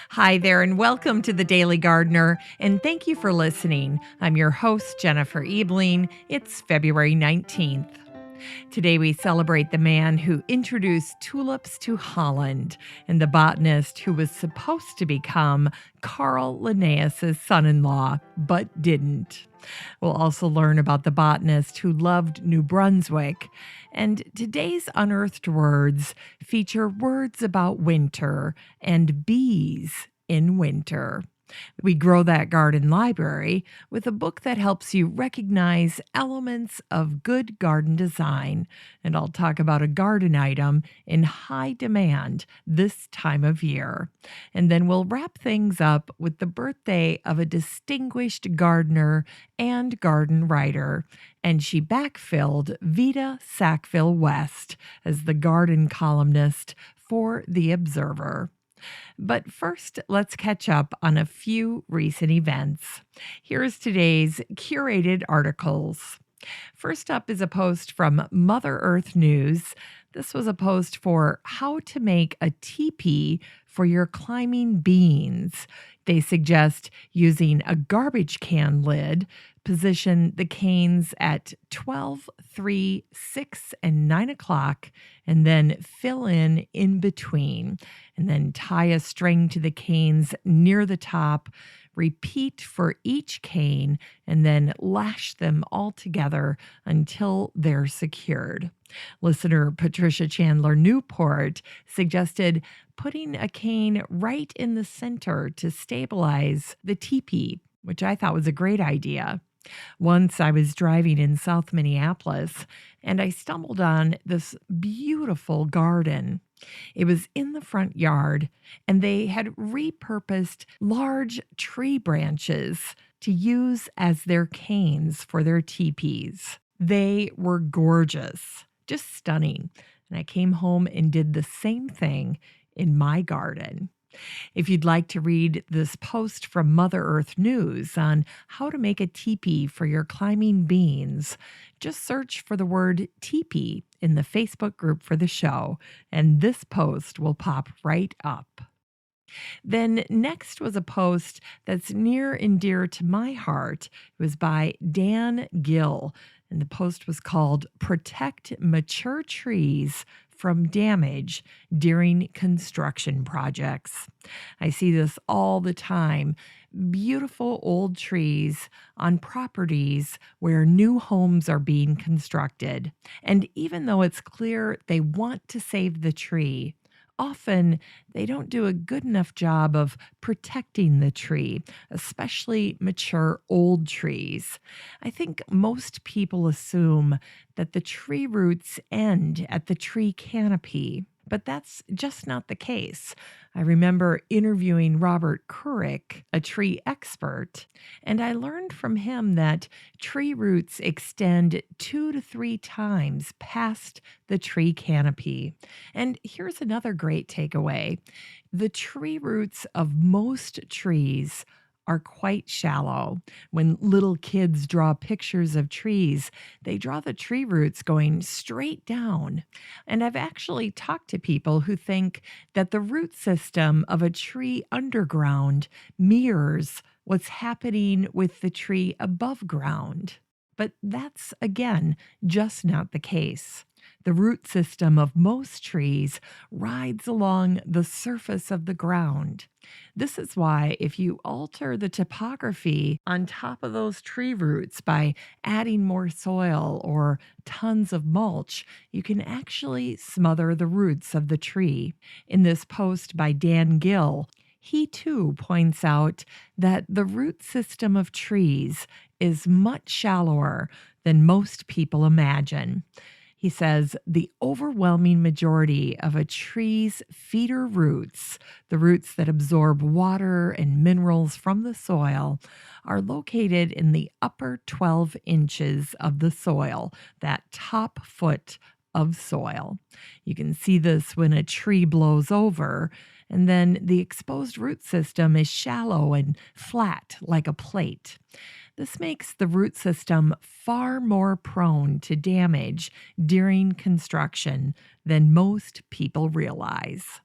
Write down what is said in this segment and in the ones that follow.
Hi there, and welcome to the Daily Gardener, and thank you for listening. I'm your host, Jennifer Ebling. It's February 19th. Today, we celebrate the man who introduced tulips to Holland and the botanist who was supposed to become Carl Linnaeus' son in law, but didn't. We'll also learn about the botanist who loved New Brunswick. And today's unearthed words feature words about winter and bees in winter. We grow that garden library with a book that helps you recognize elements of good garden design. And I'll talk about a garden item in high demand this time of year. And then we'll wrap things up with the birthday of a distinguished gardener and garden writer. And she backfilled Vita Sackville West as the garden columnist for The Observer. But first, let's catch up on a few recent events. Here's today's curated articles. First up is a post from Mother Earth News. This was a post for how to make a teepee for your climbing beans. They suggest using a garbage can lid, position the canes at 12, 3, 6, and 9 o'clock, and then fill in between. And then tie a string to the canes near the top. Repeat for each cane, and then lash them all together until they're secured. Listener Patricia Chandler Newport suggested putting a cane right in the center to stabilize the teepee, which I thought was a great idea. Once I was driving in South Minneapolis and I stumbled on this beautiful garden. It was in the front yard, and they had repurposed large tree branches to use as their canes for their teepees. They were gorgeous, just stunning. And I came home and did the same thing in my garden. If you'd like to read this post from Mother Earth News on how to make a teepee for your climbing beans, just search for the word teepee in the Facebook group for the show, and this post will pop right up. Then next was a post that's near and dear to my heart. It was by Dan Gill, and the post was called Protect Mature Trees from Damage During Construction Projects. I see this all the time. Beautiful old trees on properties where new homes are being constructed. And even though it's clear they want to save the tree, often they don't do a good enough job of protecting the tree, especially mature old trees. I think most people assume that the tree roots end at the tree canopy, but that's just not the case. I remember interviewing Robert Couric, a tree expert, and I learned from him that tree roots extend 2 to 3 times past the tree canopy. And here's another great takeaway. The tree roots of most trees are quite shallow. When little kids draw pictures of trees, they draw the tree roots going straight down. And I've actually talked to people who think that the root system of a tree underground mirrors what's happening with the tree above ground. But that's, again, just not the case. The root system of most trees rides along the surface of the ground. This is why if you alter the topography on top of those tree roots by adding more soil or tons of mulch, you can actually smother the roots of the tree. In this post by Dan Gill, he too points out that the root system of trees is much shallower than most people imagine. He says the overwhelming majority of a tree's feeder roots, the roots that absorb water and minerals from the soil, are located in the upper 12 inches of the soil, that top foot of soil. You can see this when a tree blows over, and then the exposed root system is shallow and flat like a plate. This makes the root system far more prone to damage during construction than most people realize.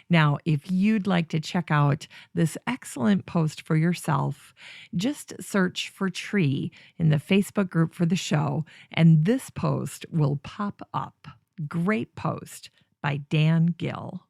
Now, if you'd like to check out this excellent post for yourself, just search for tree in the Facebook group for the show, and this post will pop up. Great post by Dan Gill.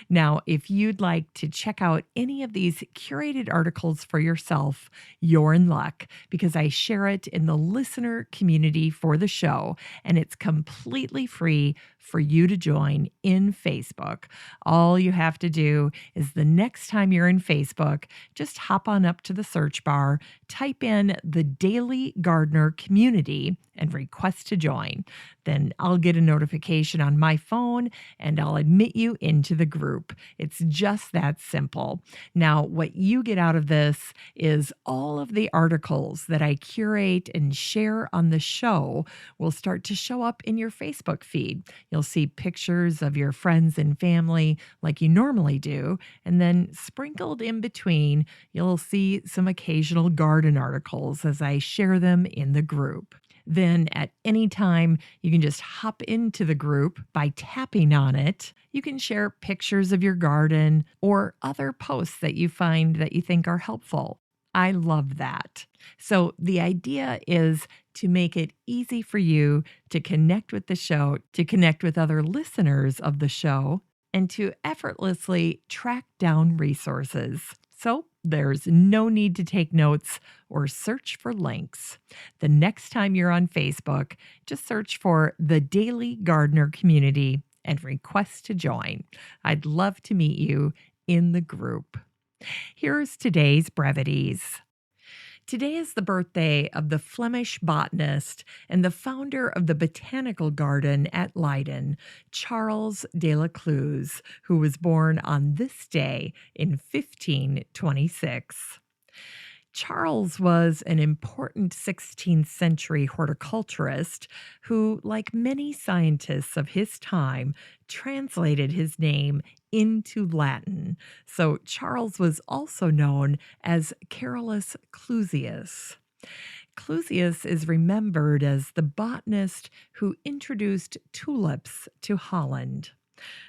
Now, if you'd like to check out any of these curated articles for yourself, you're in luck because I share it in the listener community for the show, and it's completely free for you to join in Facebook. All you have to do is the next time you're in Facebook, just hop on up to the search bar, type in the Daily Gardener Community, and request to join. Then I'll get a notification on my phone and I'll admit you into the group. It's just that simple. Now, what you get out of this is all of the articles that I curate and share on the show will start to show up in your Facebook feed. You'll see pictures of your friends and family like you normally do, and then sprinkled in between, you'll see some occasional garden articles as I share them in the group. Then at any time, you can just hop into the group by tapping on it. You can share pictures of your garden or other posts that you find that you think are helpful. I love that. So the idea is to make it easy for you to connect with the show, to connect with other listeners of the show, and to effortlessly track down resources. So there's no need to take notes or search for links. The next time you're on Facebook, just search for the Daily Gardener Community and request to join. I'd love to meet you in the group. Here's today's brevities. Today is the birthday of the Flemish botanist and the founder of the Botanical Garden at Leiden, Charles de la Cluse, who was born on this day in 1526. Charles was an important 16th century horticulturist who, like many scientists of his time, translated his name into Latin. So Charles was also known as Carolus Clusius. Clusius is remembered as the botanist who introduced tulips to Holland.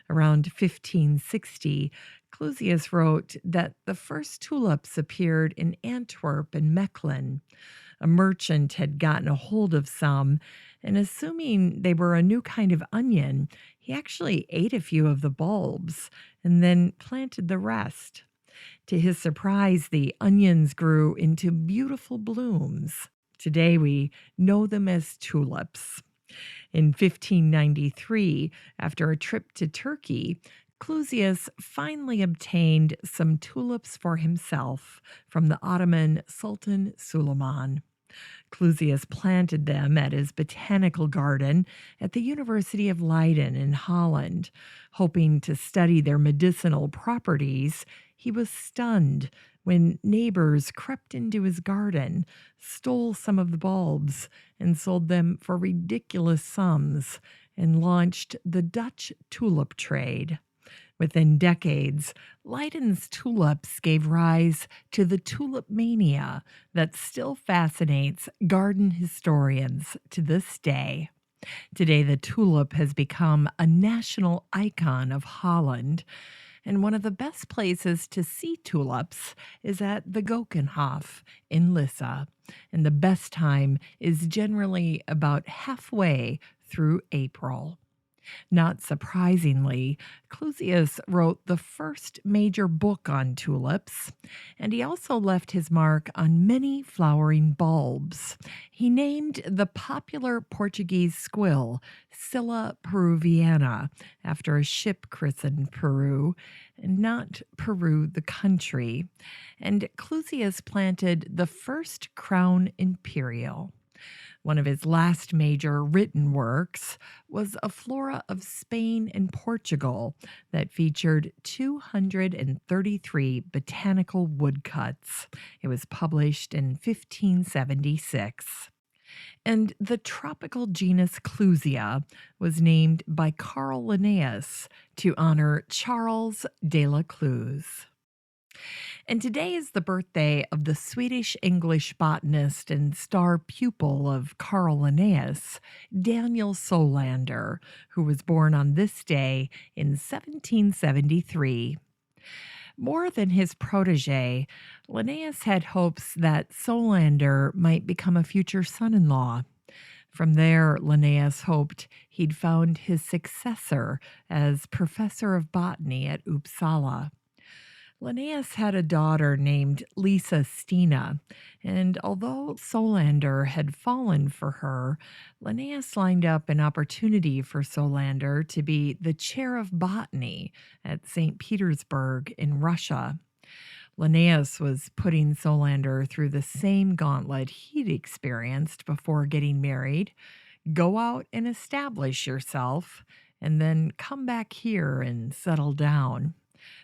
Around 1560, Clusius wrote that the first tulips appeared in Antwerp and Mechlin. A merchant had gotten a hold of some, and assuming they were a new kind of onion, he actually ate a few of the bulbs and then planted the rest. To his surprise, the onions grew into beautiful blooms. Today we know them as tulips. In 1593, after a trip to Turkey, Clusius finally obtained some tulips for himself from the Ottoman Sultan Suleiman. Clusius planted them at his botanical garden at the University of Leiden in Holland. Hoping to study their medicinal properties, he was stunned when neighbors crept into his garden, stole some of the bulbs, and sold them for ridiculous sums, and launched the Dutch tulip trade. Within decades, Leiden's tulips gave rise to the tulip mania that still fascinates garden historians to this day. Today, the tulip has become a national icon of Holland, and one of the best places to see tulips is at the Gokenhof in Lissa, and the best time is generally about halfway through April. Not surprisingly, Clusius wrote the first major book on tulips, and he also left his mark on many flowering bulbs. He named the popular Portuguese squill Scylla peruviana after a ship christened Peru, and not Peru the country. And Clusius planted the first crown imperial. One of his last major written works was a flora of Spain and Portugal that featured 233 botanical woodcuts. It was published in 1576. And the tropical genus Clusia was named by Carl Linnaeus to honor Charles de la Cluse. And today is the birthday of the Swedish English botanist and star pupil of Carl Linnaeus, Daniel Solander, who was born on this day in 1773. More than his protege, Linnaeus had hopes that Solander might become a future son in law. From there, Linnaeus hoped he'd found his successor as professor of botany at Uppsala. Linnaeus had a daughter named Lisa Stina, and although Solander had fallen for her, Linnaeus lined up an opportunity for Solander to be the chair of botany at St. Petersburg in Russia. Linnaeus was putting Solander through the same gauntlet he'd experienced before getting married. Go out and establish yourself, and then come back here and settle down.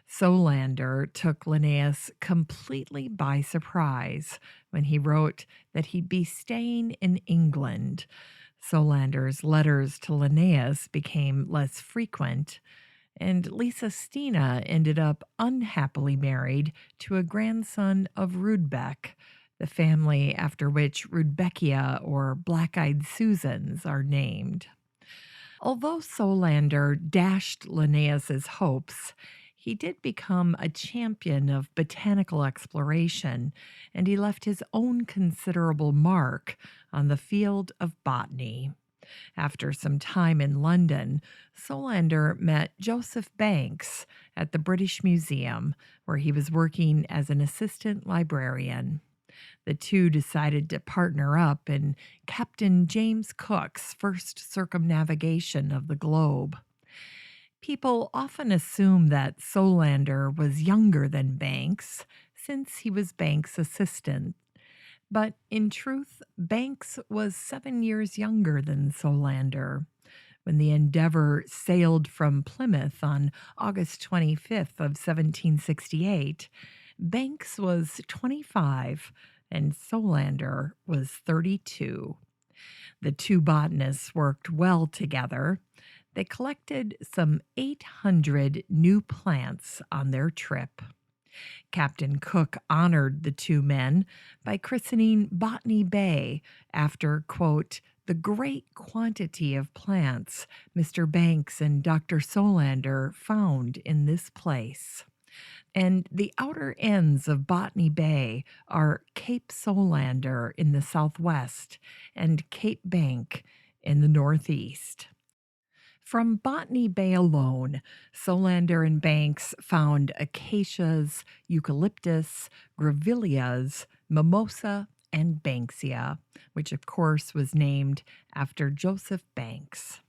Solander took Linnaeus completely by surprise when he wrote that he'd be staying in England. Solander's letters to Linnaeus became less frequent, and Lisa Stina ended up unhappily married to a grandson of Rudbeck, the family after which Rudbeckia or Black Eyed Susans are named. Although Solander dashed Linnaeus's hopes, he did become a champion of botanical exploration, and he left his own considerable mark on the field of botany. After some time in London, Solander met Joseph Banks at the British Museum, where he was working as an assistant librarian. The two decided to partner up in Captain James Cook's first circumnavigation of the globe. People often assume that Solander was younger than Banks, since he was Banks' assistant. But in truth, Banks was 7 years younger than Solander. When the Endeavour sailed from Plymouth on August 25th of 1768, Banks was 25 and Solander was 32. The two botanists worked well together. They collected some 800 new plants on their trip. Captain Cook honored the two men by christening Botany Bay after, quote, the great quantity of plants Mr. Banks and Dr. Solander found in this place. And the outer ends of Botany Bay are Cape Solander in the southwest and Cape Bank in the northeast. From Botany Bay alone, Solander and Banks found acacias, eucalyptus, grevilleas, mimosa, and banksia, which of course was named after Joseph Banks.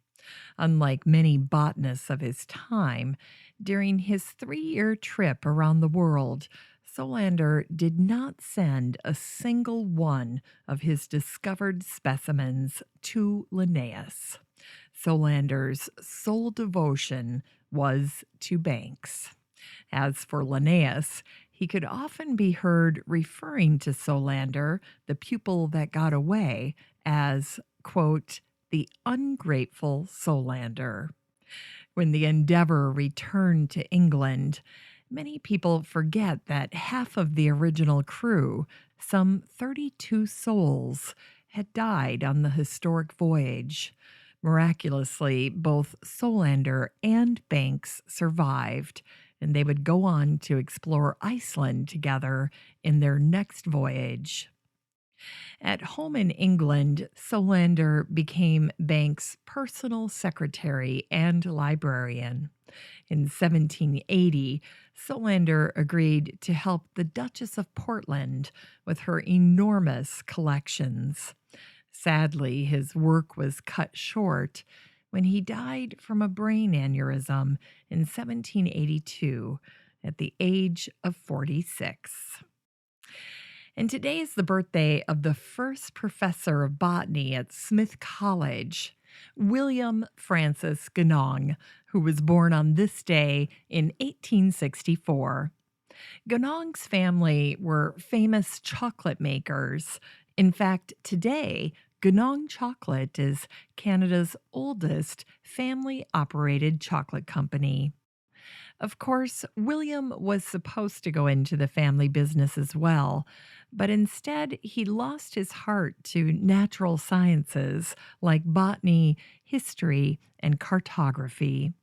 Unlike many botanists of his time, during his 3-year trip around the world, Solander did not send a single one of his discovered specimens to Linnaeus. Solander's sole devotion was to Banks. As for Linnaeus, he could often be heard referring to Solander, the pupil that got away, as, quote, the ungrateful Solander. When the Endeavour returned to England, many people forget that half of the original crew, some 32 souls, had died on the historic voyage. Miraculously, both Solander and Banks survived, and they would go on to explore Iceland together in their next voyage. At home in England, Solander became Banks' personal secretary and librarian. In 1780, Solander agreed to help the Duchess of Portland with her enormous collections. Sadly, his work was cut short when he died from a brain aneurysm in 1782 at the age of 46. And today is the birthday of the first professor of botany at Smith College, William Francis Genong, who was born on this day in 1864. Genong's family were famous chocolate makers. In fact, today, Genong Chocolate is Canada's oldest family-operated chocolate company. Of course, William was supposed to go into the family business as well, but instead he lost his heart to natural sciences like botany, history, and cartography.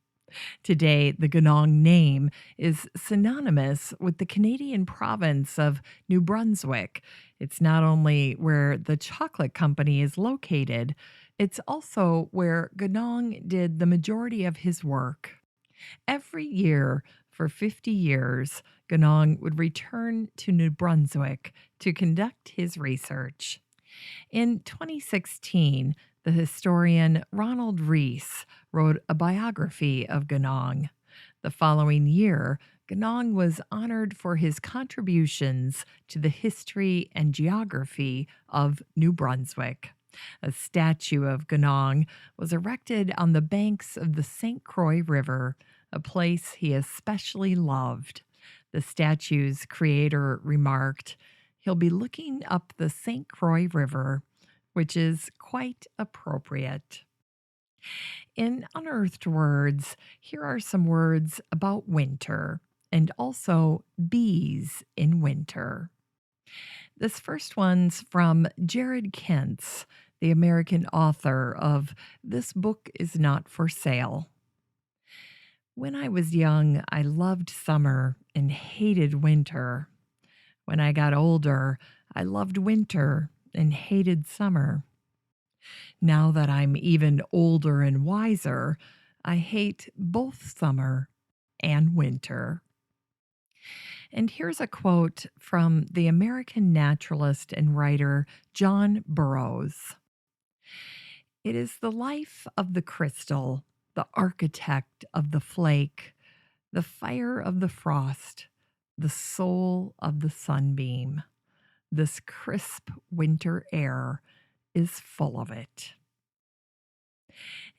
Today, the Ganong name is synonymous with the Canadian province of New Brunswick. It's not only where the chocolate company is located, it's also where Ganong did the majority of his work. Every year for 50 years, Ganong would return to New Brunswick to conduct his research. In 2016, the historian Ronald Rees wrote a biography of Ganong. The following year, Ganong was honored for his contributions to the history and geography of New Brunswick. A statue of Ganong was erected on the banks of the St. Croix River, a place he especially loved. The statue's creator remarked, "He'll be looking up the St. Croix River," which is quite appropriate. In unearthed words, here are some words about winter and also bees in winter. This first one's from Jared Kentz, the American author of This Book Is Not for Sale. When I was young, I loved summer and hated winter. When I got older, I loved winter and hated summer. Now that I'm even older and wiser, I hate both summer and winter. And here's a quote from the American naturalist and writer John Burroughs. "It is the life of the crystal, the architect of the flake, the fire of the frost, the soul of the sunbeam. This crisp winter air is full of it."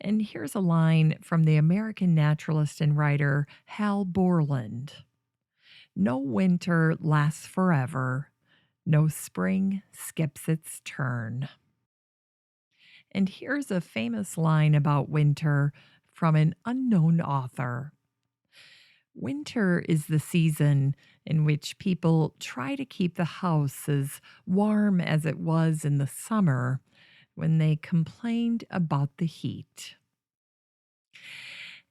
And here's a line from the American naturalist and writer Hal Borland. "No winter lasts forever. No spring skips its turn." And here's a famous line about winter from an unknown author. "Winter is the season in which people try to keep the house as warm as it was in the summer when they complained about the heat."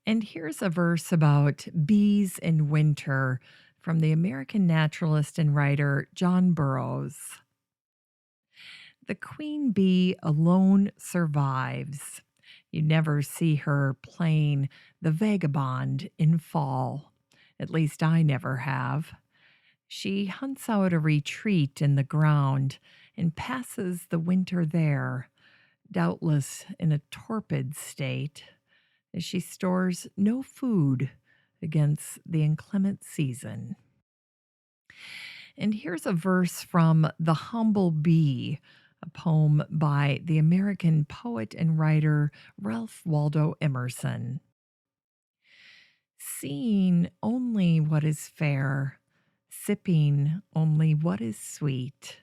And here's a verse about bees in winter from the American naturalist and writer John Burroughs. "The queen bee alone survives. You never see her playing the vagabond in fall. At least I never have. She hunts out a retreat in the ground and passes the winter there, doubtless in a torpid state, as she stores no food against the inclement season." And here's a verse from The Humble Bee, a poem by the American poet and writer Ralph Waldo Emerson. "Seeing only what is fair, sipping only what is sweet,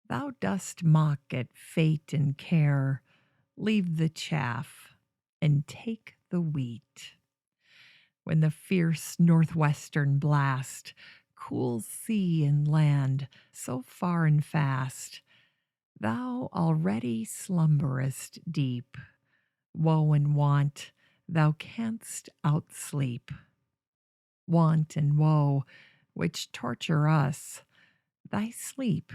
thou dost mock at fate and care, leave the chaff and take the wheat. When the fierce northwestern blast cools sea and land so far and fast, thou already slumberest deep. Woe and want thou canst outsleep. Want and woe, which torture us, thy sleep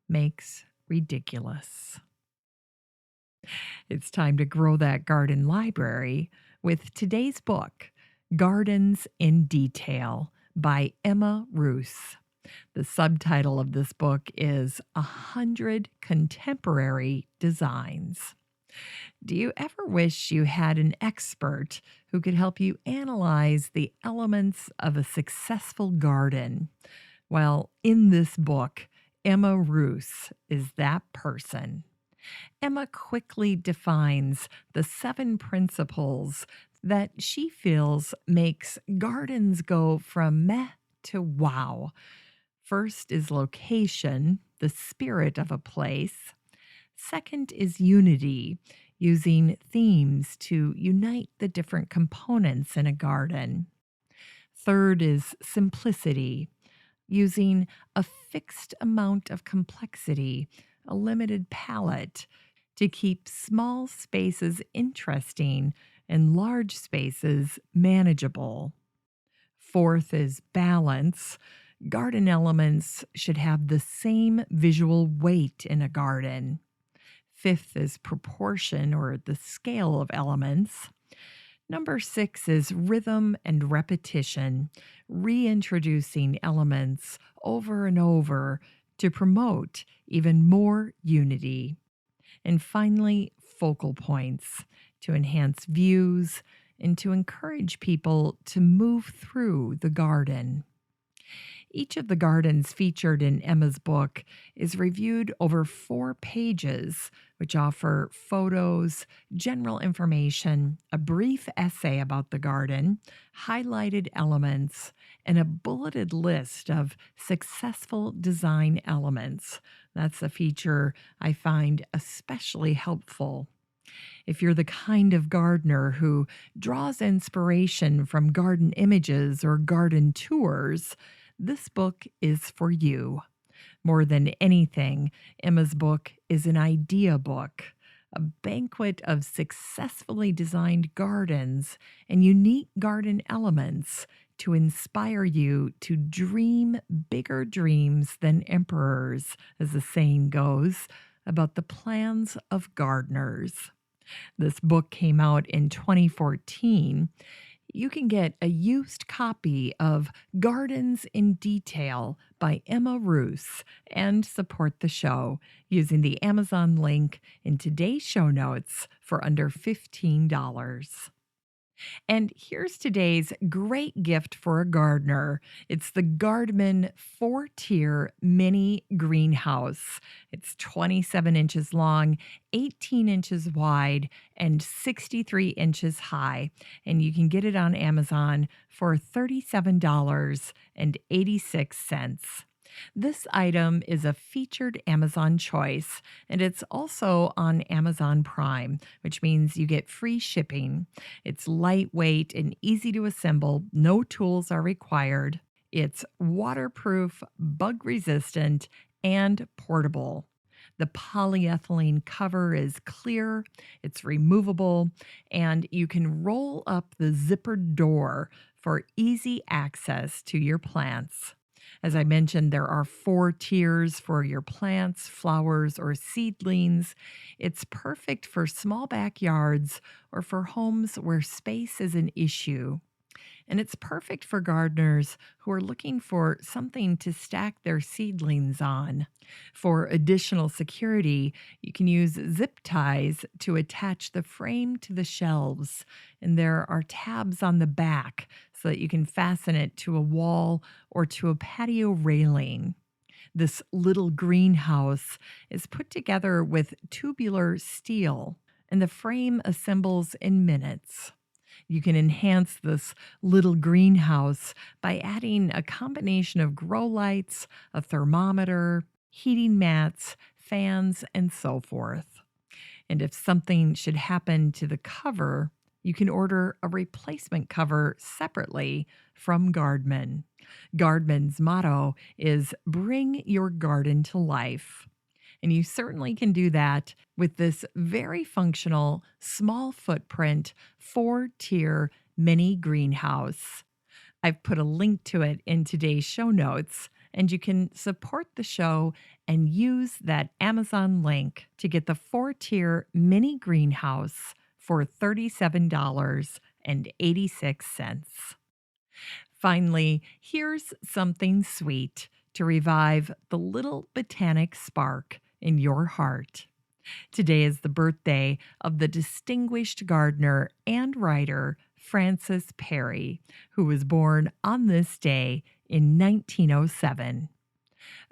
makes ridiculous." It's time to grow that garden library with today's book, Gardens in Detail by Emma Roos. The subtitle of this book is 100 Contemporary Designs. Do you ever wish you had an expert who could help you analyze the elements of a successful garden? Well, in this book, Emma Roos is that person. Emma quickly defines the 7 principles that she feels makes gardens go from meh to wow. First is location, the spirit of a place. Second is unity, using themes to unite the different components in a garden. third is simplicity, using a fixed amount of complexity, a limited palette, to keep small spaces interesting and large spaces manageable. Fourth is balance. Garden elements should have the same visual weight in a garden. Fifth is proportion, or the scale of elements. Number six is rhythm and repetition, reintroducing elements over and over to promote even more unity. And finally, focal points to enhance views and to encourage people to move through the garden. Each of the gardens featured in Emma's book is reviewed over 4 pages, which offer photos, general information, a brief essay about the garden, highlighted elements, and a bulleted list of successful design elements. That's a feature I find especially helpful. If you're the kind of gardener who draws inspiration from garden images or garden tours, this book is for you. More than anything, Emma's book is an idea book, a banquet of successfully designed gardens and unique garden elements to inspire you to dream bigger dreams than emperors, as the saying goes, about the plans of gardeners. This book came out in 2014. You can get a used copy of Gardens in Detail by Emma Roos and support the show using the Amazon link in today's show notes for under $15. And here's today's great gift for a gardener. It's the Gardman 4-tier mini greenhouse. It's 27 inches long, 18 inches wide, and 63 inches high. And you can get it on Amazon for $37.86. This item is a featured Amazon choice, and it's also on Amazon Prime, which means you get free shipping. It's lightweight and easy to assemble. No tools are required. It's waterproof, bug-resistant, and portable. The polyethylene cover is clear, it's removable, and you can roll up the zippered door for easy access to your plants. As I mentioned, there are 4 tiers for your plants, flowers, or seedlings. It's perfect for small backyards or for homes where space is an issue. And it's perfect for gardeners who are looking for something to stack their seedlings on. For additional security, you can use zip ties to attach the frame to the shelves, and there are tabs on the back so that you can fasten it to a wall or to a patio railing. This little greenhouse is put together with tubular steel, and the frame assembles in minutes. You can enhance this little greenhouse by adding a combination of grow lights, a thermometer, heating mats, fans, and so forth. And if something should happen to the cover, you can order a replacement cover separately from Gardman. Gardman's motto is "Bring your garden to life." And you certainly can do that with this very functional, small footprint, 4-tier mini greenhouse. I've put a link to it in today's show notes, and you can support the show and use that Amazon link to get the 4-tier mini greenhouse for $37.86. Finally, here's something sweet to revive the little botanic spark in your heart. Today is the birthday of the distinguished gardener and writer Frances Perry, who was born on this day in 1907.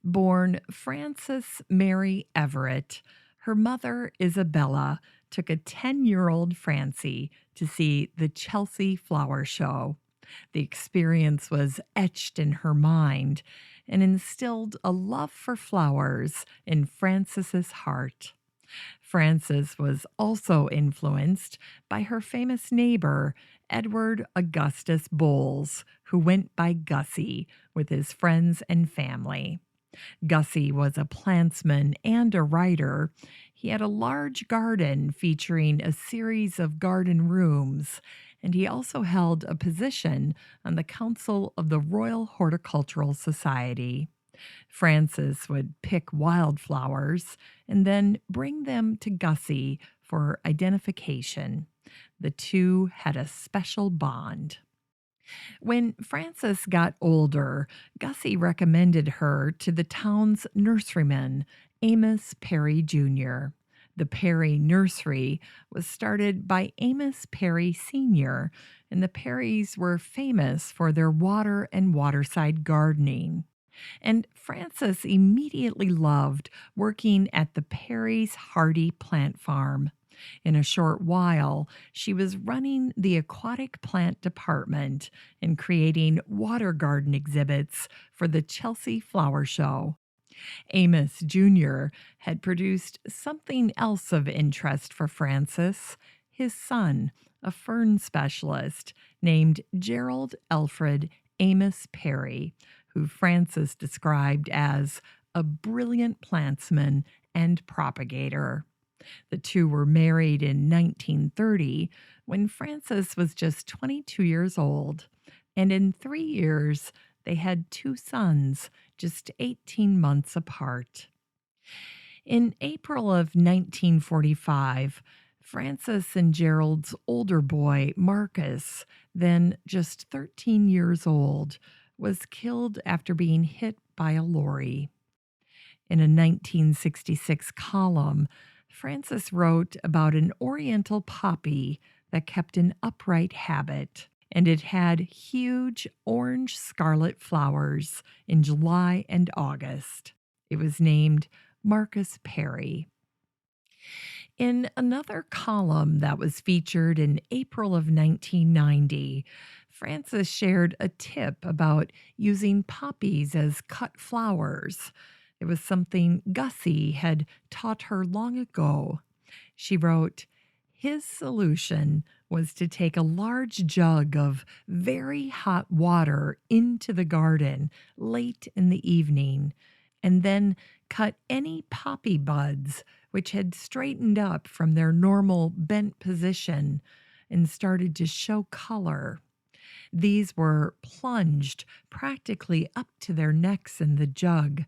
Born Frances Mary Everett, her mother, Isabella, took a 10-year-old Francie to see the Chelsea Flower Show. The experience was etched in her mind and instilled a love for flowers in Frances's heart. Frances was also influenced by her famous neighbor, Edward Augustus Bowles, who went by Gussie with his friends and family. Gussie was a plantsman and a writer. He had a large garden featuring a series of garden rooms, and he also held a position on the Council of the Royal Horticultural Society. Frances would pick wildflowers and then bring them to Gussie for identification. The two had a special bond. When Frances got older, Gussie recommended her to the town's nurseryman, Amos Perry Jr. The Perry Nursery was started by Amos Perry Sr., and the Perrys were famous for their water and waterside gardening. And Frances immediately loved working at the Perry's Hardy Plant Farm. In a short while, she was running the aquatic plant department and creating water garden exhibits for the Chelsea Flower Show. Amos Jr. had produced something else of interest for Frances, his son, a fern specialist named Gerald Alfred Amos Perry, who Frances described as a brilliant plantsman and propagator. The two were married in 1930 when Frances was just 22 years old, and in 3 years they had two sons, just 18 months apart. In April of 1945, Frances and Gerald's older boy, Marcus, then just 13 years old, was killed after being hit by a lorry. In a 1966 column, Frances wrote about an oriental poppy that kept an upright habit, and it had huge orange scarlet flowers in July and August. It was named Marcus Perry. In another column that was featured in April of 1990, Frances shared a tip about using poppies as cut flowers. It was something Gussie had taught her long ago. She wrote, his solution was to take a large jug of very hot water into the garden late in the evening, and then cut any poppy buds which had straightened up from their normal bent position and started to show color. These were plunged practically up to their necks in the jug,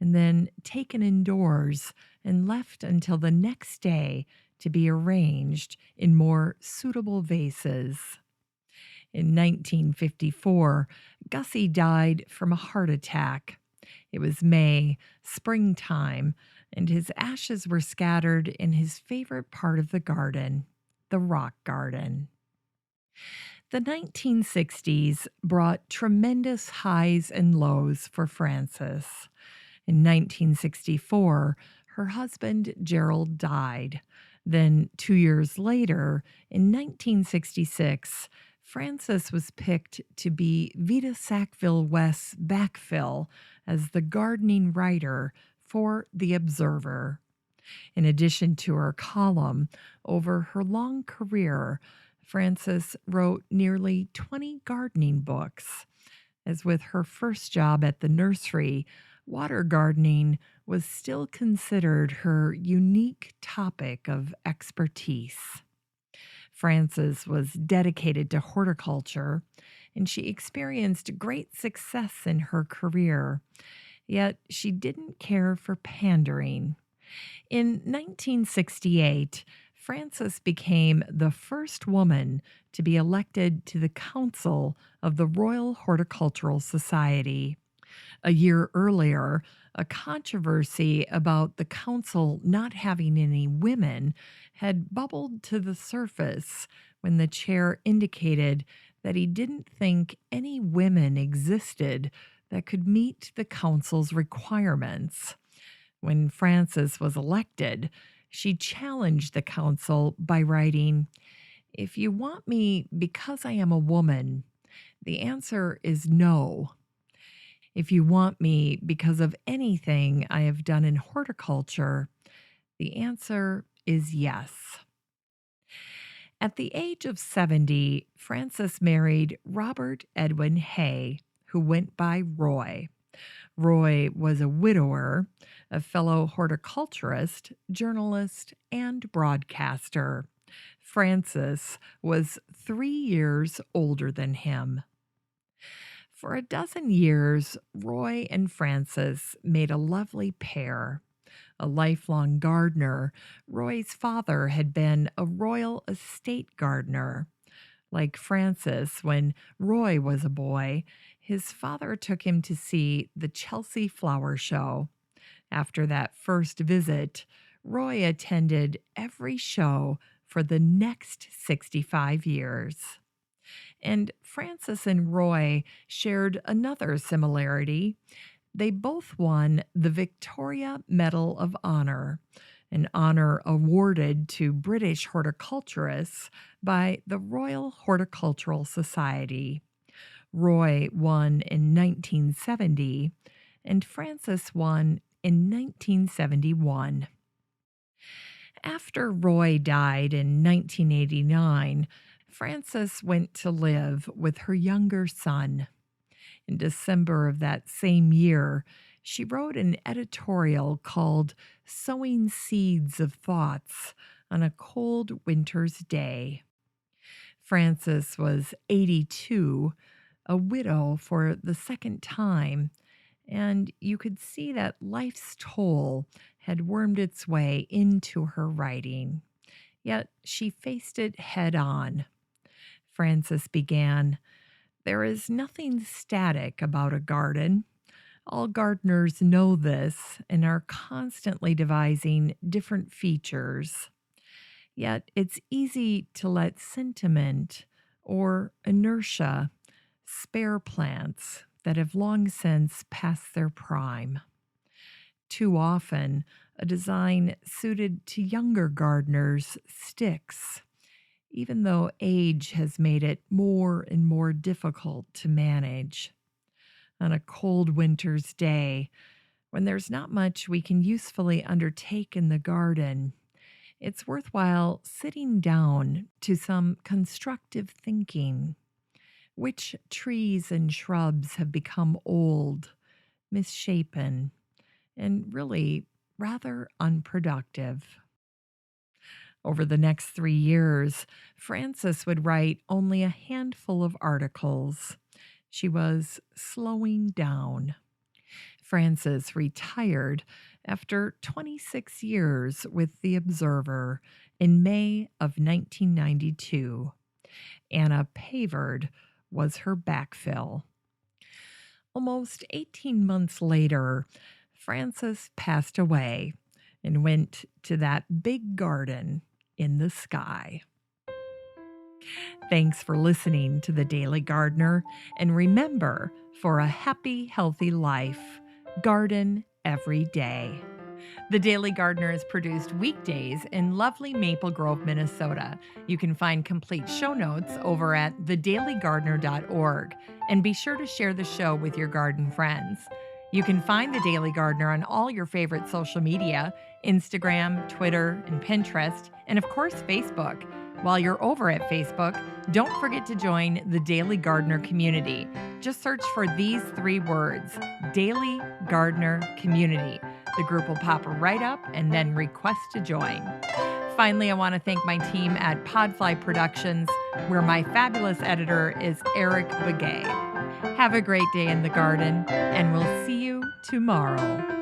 and then taken indoors and left until the next day to be arranged in more suitable vases. In 1954, Gussie died from a heart attack. It was May, springtime, and his ashes were scattered in his favorite part of the garden, the rock garden. The 1960s brought tremendous highs and lows for Frances. In 1964, her husband Gerald died. Then, 2 years later, in 1966, Frances was picked to be Vita Sackville West's backfill as the gardening writer for The Observer. In addition to her column, over her long career, Frances wrote nearly 20 gardening books. As with her first job at the nursery, water gardening was still considered her unique topic of expertise. Frances was dedicated to horticulture, and she experienced great success in her career. Yet she didn't care for pandering. In 1968, Frances became the first woman to be elected to the Council of the Royal Horticultural Society. A year earlier, a controversy about the council not having any women had bubbled to the surface when the chair indicated that he didn't think any women existed that could meet the council's requirements. When Frances was elected, she challenged the council by writing, "If you want me because I am a woman, the answer is no. If you want me because of anything I have done in horticulture, the answer is yes. At the age of 70, Frances married Robert Edwin Hay, who went by Roy. Roy was a widower, a fellow horticulturist, journalist, and broadcaster. Frances was 3 years older than him. For a dozen years, Roy and Frances made a lovely pair. A lifelong gardener, Roy's father had been a royal estate gardener. Like Francis, when Roy was a boy, his father took him to see the Chelsea Flower Show. After that first visit, Roy attended every show for the next 65 years. And Francis and Roy shared another similarity. They both won the Victoria Medal of Honor, an honor awarded to British horticulturists by the Royal Horticultural Society. Roy won in 1970, and Francis won in 1971. After Roy died in 1989, Frances went to live with her younger son. In December of that same year, she wrote an editorial called Sowing Seeds of Thoughts on a Cold Winter's Day. Frances was 82, a widow for the second time, and you could see that life's toll had wormed its way into her writing. Yet she faced it head on. Frances began, "There is nothing static about a garden. All gardeners know this and are constantly devising different features. Yet it's easy to let sentiment or inertia spare plants that have long since passed their prime. Too often, a design suited to younger gardeners sticks, even though age has made it more and more difficult to manage. On a cold winter's day, when there's not much we can usefully undertake in the garden, it's worthwhile sitting down to some constructive thinking. Which trees and shrubs have become old, misshapen, and really rather unproductive?" Over the next 3 years, Frances would write only a handful of articles. She was slowing down. Frances retired after 26 years with The Observer in May of 1992. Anna Pavard was her backfill. Almost 18 months later, Frances passed away and went to that big garden in the sky. Thanks for listening to The Daily Gardener, and remember, for a happy, healthy life, garden every day. The Daily Gardener is produced weekdays in lovely Maple Grove, Minnesota. You can find complete show notes over at thedailygardener.org, and be sure to share the show with your garden friends. You can find The Daily Gardener on all your favorite social media, Instagram, Twitter, and Pinterest, and of course, Facebook. While you're over at Facebook, don't forget to join the Daily Gardener community. Just search for these 3 words, Daily Gardener Community. The group will pop right up and then request to join. Finally, I want to thank my team at Podfly Productions, where my fabulous editor is Eric Begay. Have a great day in the garden, and we'll see you tomorrow.